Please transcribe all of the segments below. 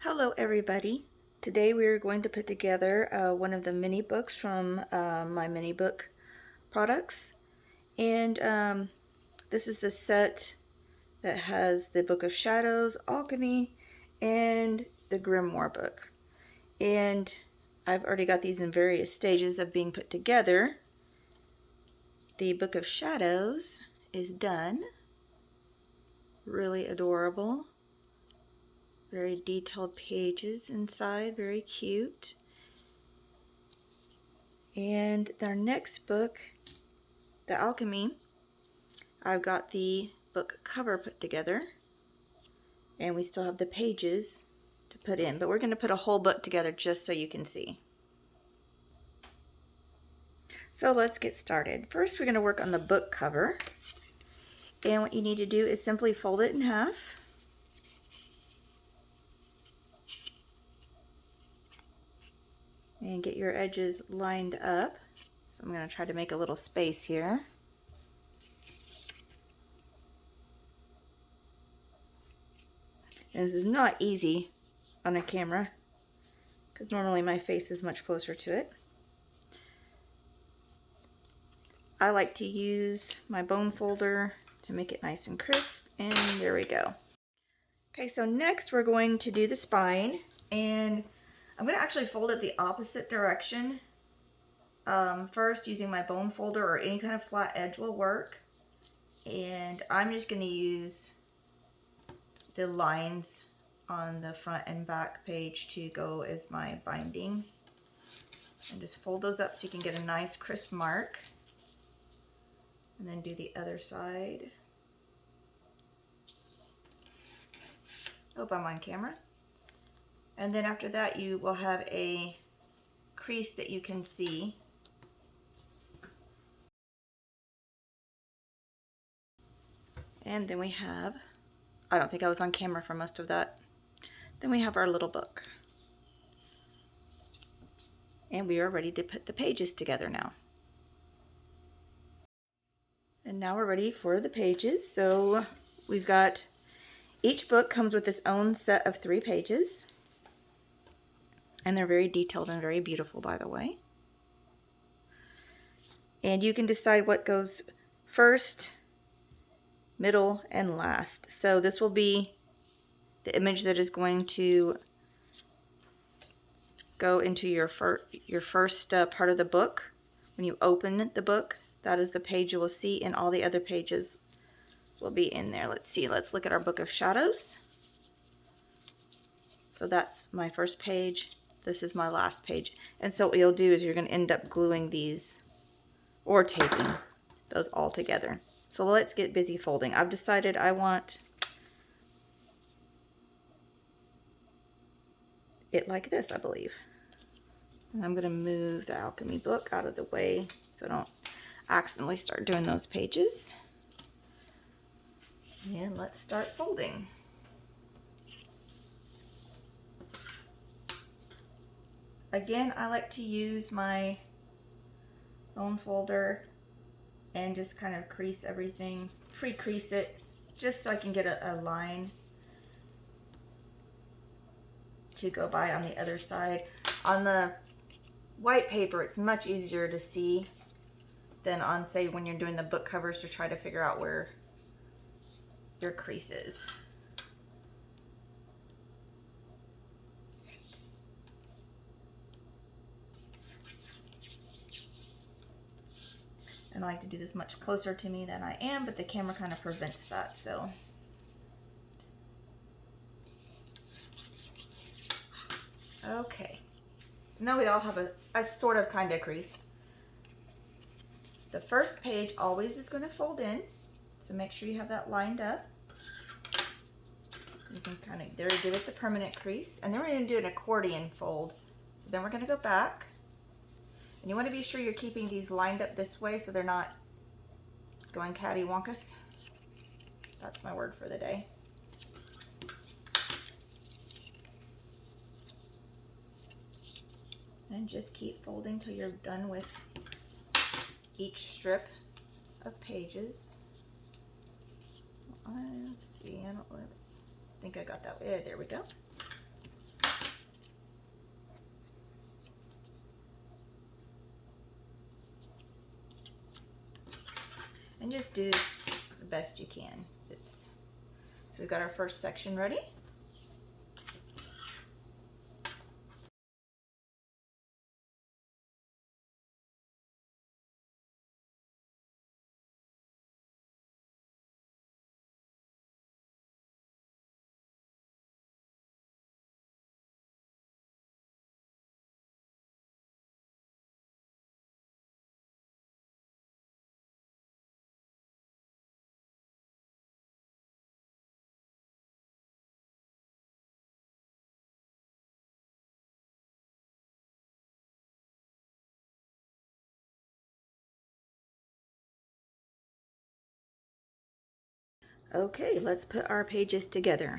Hello everybody. Today we are going to put together one of the mini books from my mini book products, and this is the set that has the Book of Shadows, Alchemy, and the Grimoire book. And I've already got these in various stages of being put together. The Book of Shadows is done. Really adorable. Very detailed pages inside, very cute. And our next book, The Alchemy, I've got the book cover put together, and we still have the pages to put in, but we're going to put a whole book together just so you can see. So let's get started. First, we're going to work on the book cover, and what you need to do is simply fold it in half. And get your edges lined up. So I'm going to try to make a little space here. And this is not easy on a camera, because normally my face is much closer to it. I like to use my bone folder to make it nice and crisp, and there we go. Okay, so next we're going to do the spine, and I'm going to actually fold it the opposite direction. First, using my bone folder or any kind of flat edge will work, and I'm just going to use the lines on the front and back page to go as my binding, and just fold those up so you can get a nice crisp mark. And then do the other side. Hope I'm on camera. And then after that, you will have a crease that you can see. And then we have, I don't think I was on camera for most of that. Then we have our little book. And we are ready to put the pages together now. And now we're ready for the pages. So we've got, each book comes with its own set of 3 pages. And they're very detailed and very beautiful, by the way. And you can decide what goes first, middle, and last. So this will be the image that is going to go into your first part of the book. When you open the book, that is the page you will see, and all the other pages will be in there. Let's see, let's look at our Book of Shadows. So that's my first page. This is my last page. And so what you'll do is you're going to end up gluing these or taping those all together. So let's get busy folding. I've decided I want it like this, I believe. And I'm going to move the Alchemy book out of the way so I don't accidentally start doing those pages. And let's start folding. Again, I like to use my bone folder and just kind of crease everything, pre-crease it, just so I can get a line to go by on the other side. On the white paper, it's much easier to see than on, say, when you're doing the book covers to try to figure out where your crease is. And I like to do this much closer to me than I am, but the camera kind of prevents that, so. Okay, so now we all have a sort of kind of crease. The first page always is going to fold in, so make sure you have that lined up. You can kind of, there, give it the permanent crease, and then we're going to do an accordion fold. So then we're going to go back. And you want to be sure you're keeping these lined up this way so they're not going catty-wonkus. That's my word for the day. And just keep folding till you're done with each strip of pages. Let's see, I don't think I got that. There we go. and just do the best you can. So we've got our first section ready. Okay, let's put our pages together.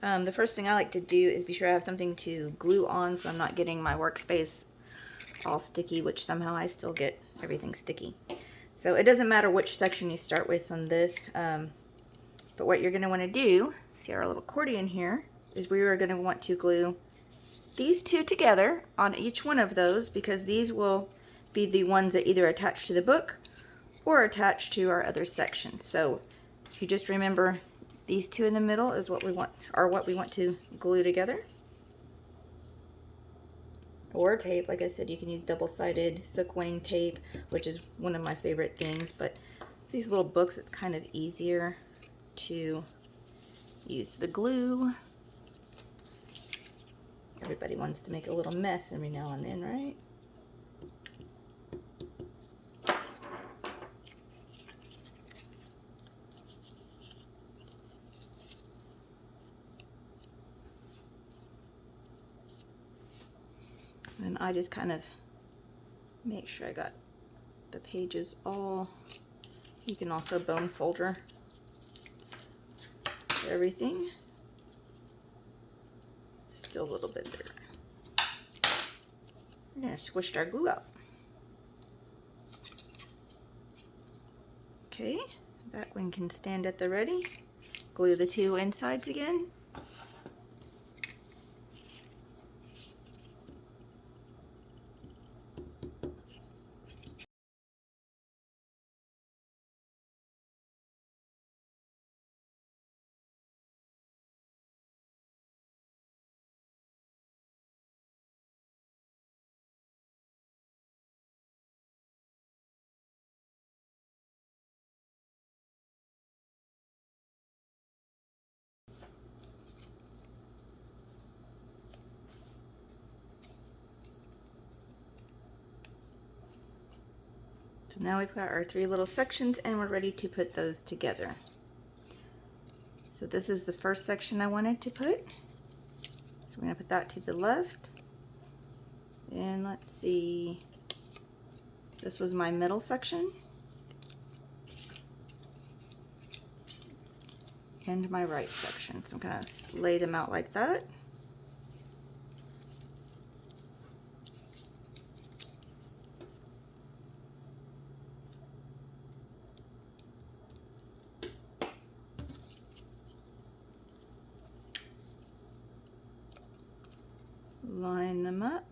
The first thing I like to do is be sure I have something to glue on so I'm not getting my workspace all sticky, which somehow I still get everything sticky. So it doesn't matter which section you start with on this, but what you're going to want to do, see our little accordion here, is we are going to want to glue these two together on each one of those, because these will be the ones that either attach to the book or attach to our other section. So if you just remember, these two in the middle is what we want to glue together. Or tape, like I said, you can use double-sided silkwing tape, which is one of my favorite things, but these little books, it's kind of easier to use the glue. Everybody wants to make a little mess every now and then, right? And I just kind of make sure I got the pages all. You can also bone folder everything. Still a little bit there. We're going to squish our glue out. Okay, that one can stand at the ready. Glue the two insides again. So now we've got our three little sections and we're ready to put those together. So this is the first section I wanted to put. So we're going to put that to the left. And let's see, this was my middle section. And my right section. So I'm going to lay them out like that. Line them up.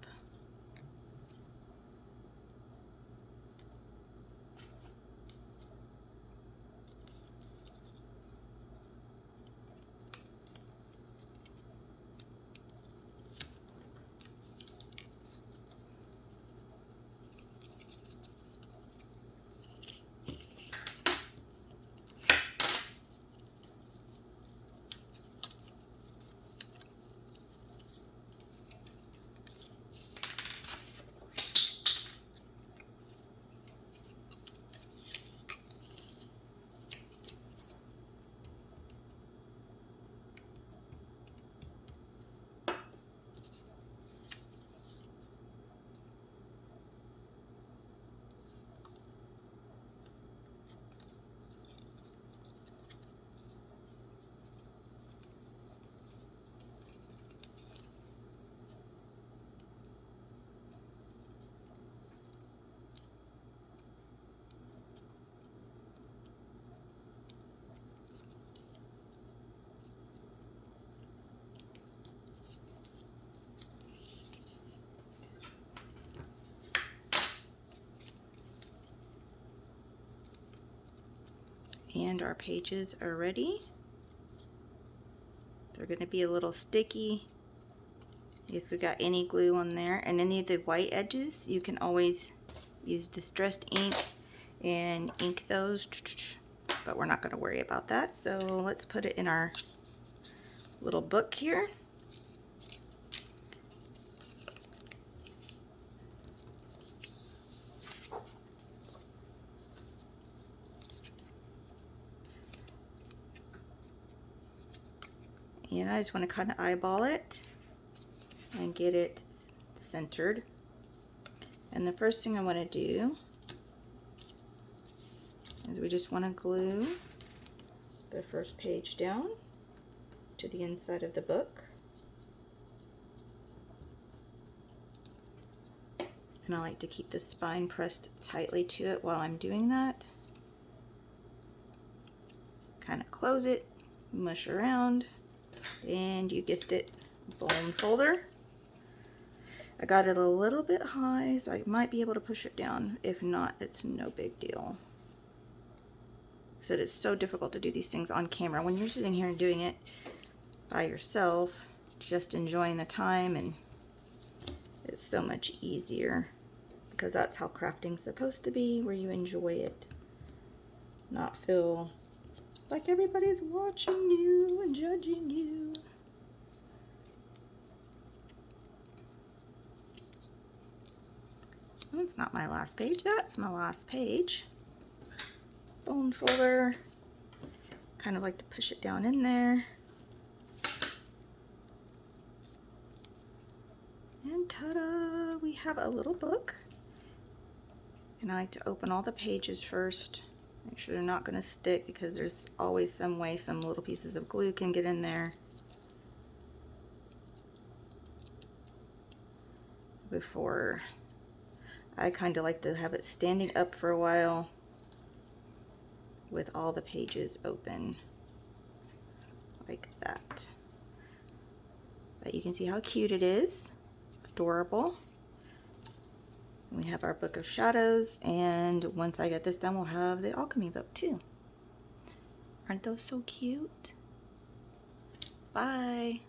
And our pages are ready. They're going to be a little sticky if we got any glue on there. And any of the white edges, you can always use distressed ink and ink those, but we're not going to worry about that. So let's put it in our little book here. And I just want to kind of eyeball it and get it centered. And the first thing I want to do is we just want to glue the first page down to the inside of the book. And I like to keep the spine pressed tightly to it while I'm doing that. Kind of close it, mush around, and you guessed it, bone folder. I got it a little bit high, so I might be able to push it down. If not, it's no big deal. I said it's so difficult to do these things on camera. When you're sitting here and doing it by yourself, just enjoying the time, and it's so much easier because that's how crafting's supposed to be, where you enjoy it, not feel like everybody's watching you and judging you. Oh, it's not my last page, that's my last page. Bone folder, kind of like to push it down in there. And ta-da, we have a little book. And I like to open all the pages first. Make sure they're not going to stick because there's always some way some little pieces of glue can get in there. Before, I kind of like to have it standing up for a while with all the pages open like that. But you can see how cute it is. Adorable. We have our book of shadows, and once I get this done, we'll have the alchemy book too. Aren't those so cute? Bye.